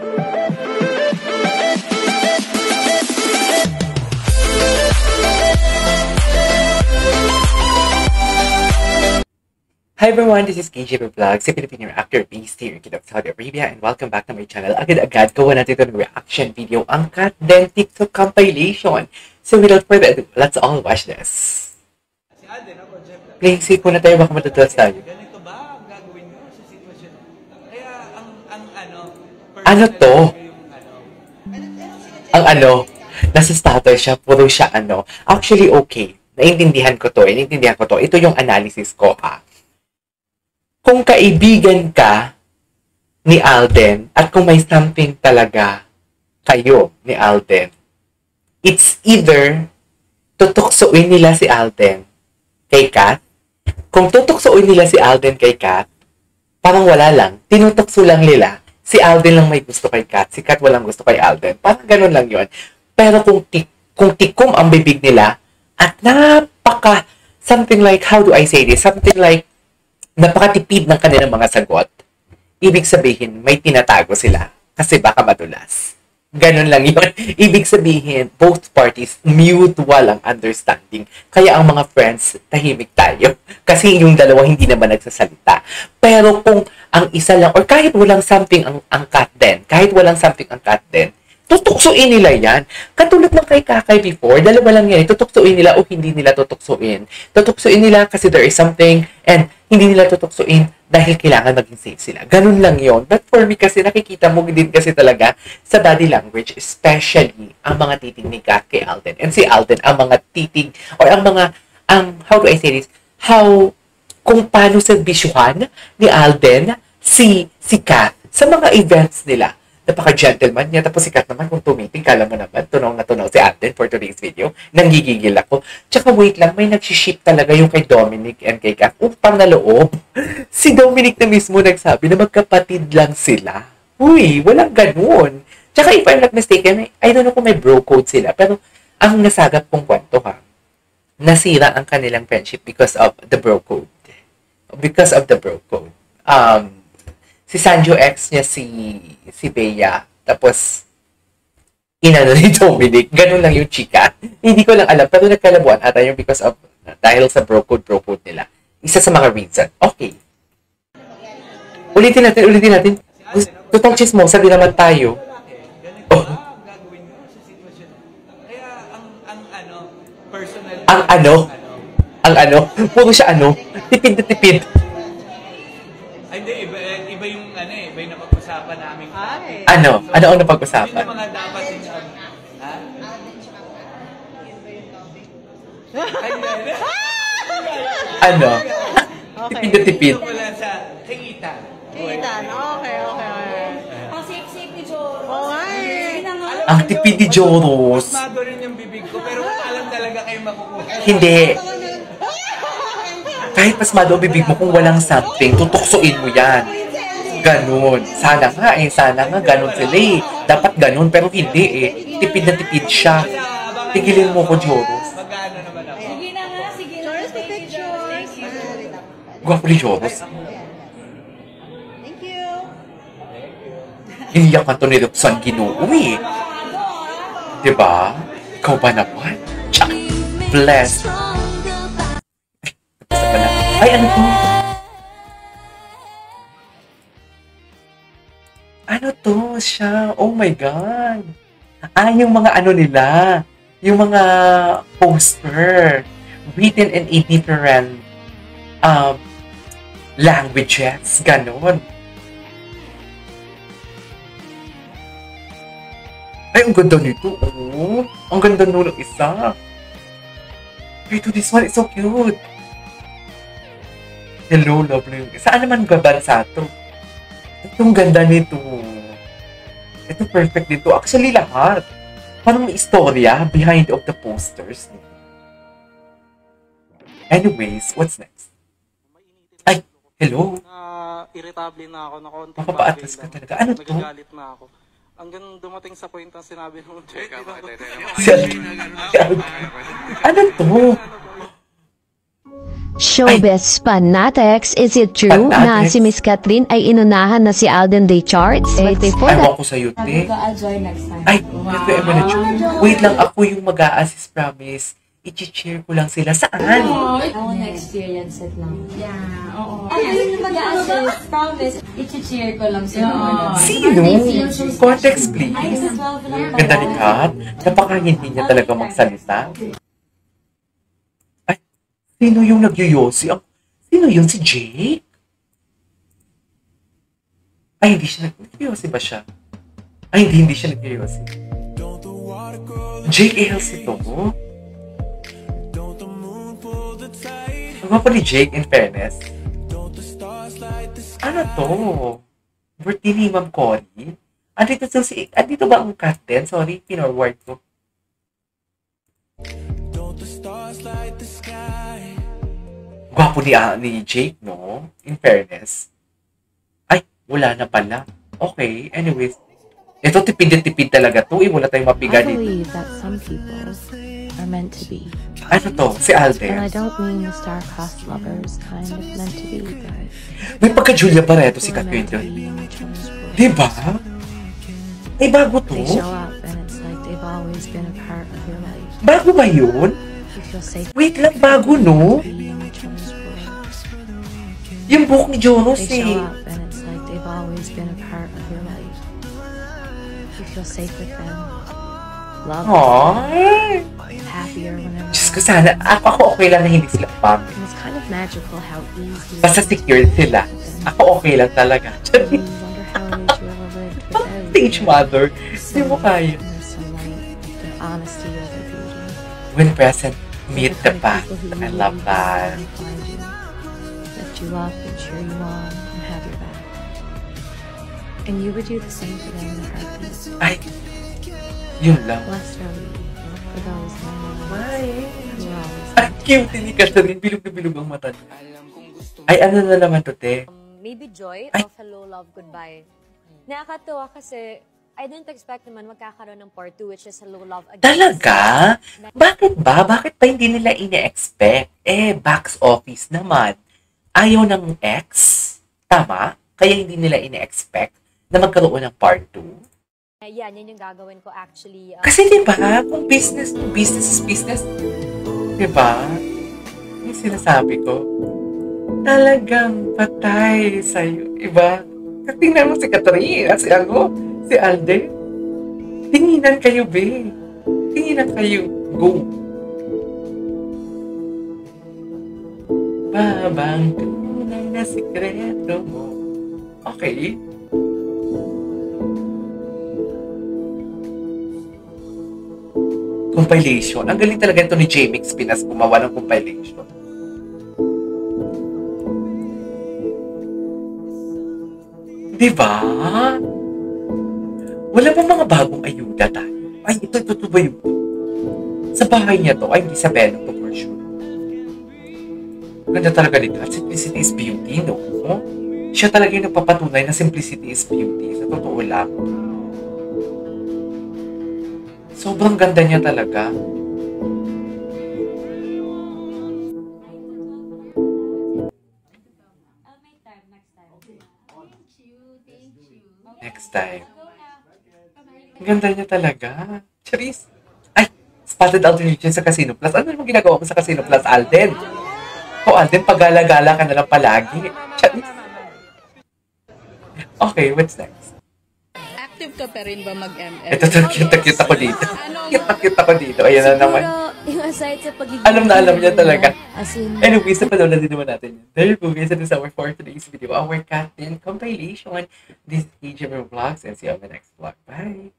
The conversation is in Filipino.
Hi everyone, this is KJP Vlog, si Filipino actor based here in Kingdom of Saudi Arabia, and welcome back to my channel. Agad-agad gawa natin ito ng reaction video, ang Kat Den TikTok compilation. So without further ado, let's all watch this. Playing safe muna tayo, baka matutulas tayo. Ganito ba ang gagawin nyo sa sitwasyon? Kaya Ano to? Ang nasa starter siya, puro siya Actually, okay. Naintindihan ko to. Ito yung analysis ko, ha. Kung kaibigan ka ni Alden at kung may something talaga kayo ni Alden, it's either tutuksoin nila si Alden kay Kat. Kung tutuksoin nila si Alden kay Kat, parang wala lang. Tinutukso lang nila. Si Alden lang may gusto kay Kat. Si Kat walang gusto kay Alden. Parang ganun lang yon. Pero kung tikom ang bibig nila at something like, how do I say this? Something like, napakatipid ng kanilang mga sagot, ibig sabihin, may tinatago sila kasi baka madulas. Ganun lang yun. Ibig sabihin, both parties, mutual ang understanding. Kaya ang mga friends, tahimik tayo. Kasi yung dalawa hindi naman nagsasalita. Pero kung ang isa lang, or kahit walang something ang Kat Den, tutuksuin nila yan. Katulad ng kay Kakay before, dalawa lang yan. Tutuksuin nila o hindi nila tutuksuin. Tutuksuin nila kasi there is something and hindi nila tutuksuin dahil kailangan maging safe sila. Ganun lang yon. But for me kasi, nakikita mo din kasi talaga sa body language, especially ang mga titig ni Kat kay Alden. And si Alden, ang mga titig, or how do I say this? Kung paano sa bisyuhan ni Alden, si Kat, sa mga events nila. Napaka-gentleman niya. Tapos si Kat naman, kung tumiting, kala mo naman, tunaw na tunaw si Alden for today's video. Nanggigigil ako. Tsaka wait lang, may nag-ship talaga yung kay Dominic and kay Kat. Upang na loob. Si Dominic na mismo nagsabi na magkapatid lang sila. Uy, walang ganun. Tsaka if I'm not mistaken, I don't know kung may bro code sila. Pero ang nasagap kong kwento nasira ang kanilang friendship because of the bro code. Si Sanjo ex niya si Bea, tapos inano ni Dominic. Ganun lang yung chika. Hindi ko lang alam, pero nagkalabuan ata yung dahil sa bro code nila. Isa sa mga reason. Okay. Ulitin natin. Total chismosa din naman tayo. Oh. Puro siya tipid na tipid. Iba yung napag-usapan namin. Ano ang napag-usapan? Yung mga dapat ninyo. Tipid na tipid. Wala sa tingitan. Okay. Ang sexy ni Joros. Ang tipid ni Joros. Pasmado rin yung bibig ko, pero alam talaga kayo makukuha. Hindi. Kahit pasmado ang bibig mo, kung walang something, tutuksoin mo yan. Ganun. Sana nga, ganun sila eh. Dapat ganun, pero hindi eh. Tipid na tipid siya. Tigilin mo ko, Joros. Magkano naman ako? Sige na nga. Joros, the pictures. Gwapo ni Joros. Thank you. Iniyak ka to ni Roxanne Ginoo eh. Diba? Ikaw ba naman? Tsak! Blessed! Ay, ano to? Ano to siya? Oh my God! Yung mga nila. Yung mga poster. Written in a different languages. Ganon. Ay, ang ganda nito. Oh, ang ganda nung isa. Wait, this one is so cute. Hello, lovely. Saan naman bansa to? Itong ganda nito. Ito perfect dito. Actually, lahat. Parang may istorya behind of the posters. Anyways, what's next? Ay, hello. Irritable na ako na konti. Mapapa-atras ka talaga. Ano to? Nagagalit na ako. Hanggang dumating sa point ang sinabi mo, Ano to? Showbiz Fanatics, is it true na Fanatics? si Miss Catherine ay inunahan na si Alden Day Charts? Ewan ko sa'yo, te. I'll join next time. Ay, ito yung manager. Wait lang, ako yung mag-a-assist, promise. I-cheer ko lang sila. Saan? Ako na-experience it lang. Yeah, oo. Ako yung mag-a-assist, promise. I-cheer ko lang sila. Sino? Context, please. Ay, sa 12 lang. Ganda ni Kat. Napaka-hindi niya talaga magsalita. Ay, sino yung nagyoyosi? Sino yun? Si Jake? Ay, hindi siya nagyoyosi ba siya? Ay, hindi siya nagyoyosi. Jake Ailes ito. Ang gwapo ni Jake, in fairness. Ano to? Birthday ni Ma'am Cory? Andito ba ang captain? Sorry, pinorward ko. Gwapo ni Jake, no? In fairness. Ay, wala na pala. Okay, anyways. Ito, tipid talaga to. Wala tayong mapiga I dito. believe that some people are meant to be. Ano to? Si And I Alden. don't mean the star-crossed lovers kind of meant to be, but May pagka-Julia Barreto si we're Catherine meant to doon. be in each other's world. Diba? Ay, bago to. They show up and it's like they've always been a part of your life. Bago ba yun? You feel safe Wait lang, bago, no? to be in each other's world. Yung buhok ni Jonas, They eh. show up and it's like they've always been a part of your life. You feel safe with them. Love Aww. them. Happier whenever. Diyos ko, sana. Ako okay lang na hindi sila family. And it's kind of magical how easy. Basta secure sila. Ako okay lang talaga. You wonder how it is you ever lived without. Stage mother. Hindi mo kaya. And their sunlight, their honesty over beauty. When present, meet the Those kind of past. people who I really love that. find you, lift you up and cheer you on and have your back. And you would do the same for them in a heartbeat. Ay, yun lang. Blessed are we for those in our lives who are always Ang cute ni Catherine. Bilog na bilog ang mata niya. Ay, ano na naman to, te? Maybe Joy Ay. of Hello Love Goodbye. Nakakatuwa kasi I didn't expect naman magkakaroon ng part 2 which is Hello Love Again. Talaga? Bakit ba? Bakit ba hindi nila ine-expect? Box office naman. Ayaw ng ex? Tama? Kaya hindi nila ine-expect na magkaroon ng part 2? Yan yung gagawin ko actually. Kasi di ba, kung business is business, di ba? Yung sinasabi ko, talagang patay sa'yo. Iba? Tingnan mo si Catherine, si si Alden. Tinginan kayo, be. Tinginan kayo. Go. Babang tunay na sikreto mo. Okay. Compilation. Ang galing talaga ito ni Jamix Pinas gumawa ng compilation. Diba? Wala ba mga bagong ayuda tayo? Ay, ito ba yun? Sa bahay niya to, ay hindi sa Beno to for sure. Ganda talaga nito. Simplicity is beauty, no? Siya talaga yung nagpapatunay na simplicity is beauty. Sa totoo lang. Sobrang ganda niya talaga. Next time. Ang ganda niya talaga. Charis. Ay, spotted alternation sa Casino Plus. Ano naman ginagawa mo sa Casino Plus, Alden? O, Alden, pagala-gala ka na lang palagi. Charis. Okay, what's next? Active ka pa rin ba mag-ML? Ito, cute ako dito. Cute ako dito. Ayan na naman. Yung aside sa pagiging... Alam na niya talaga. As in, Anyways, napanood na din naman natin yun. There you go, guys. That is our for today's video. Our Cat compilation. This is KJM Vlogs and see you on the next vlog. Bye!